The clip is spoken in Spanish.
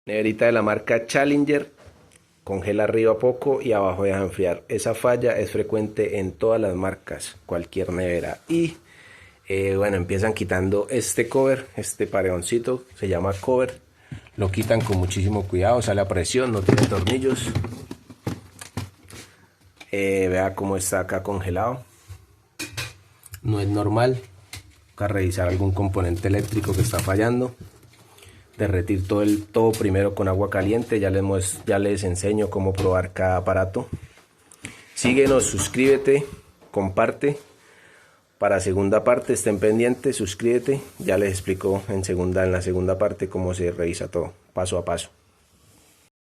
Neverita de la marca Challenger, congela arriba poco y abajo deja enfriar. Esa falla es frecuente en todas las marcas, cualquier nevera. Y bueno, empiezan quitando este cover, este paredoncito, se llama cover. Lo quitan con muchísimo cuidado, sale a presión, no tiene tornillos. Vea cómo está acá congelado. No es normal. Toca revisar algún componente eléctrico que está fallando. Derretir todo primero con agua caliente. Ya les enseño cómo probar cada aparato. Síguenos, suscríbete, comparte. Para segunda parte estén pendientes, suscríbete. Ya les explico en la segunda parte cómo se revisa todo, paso a paso.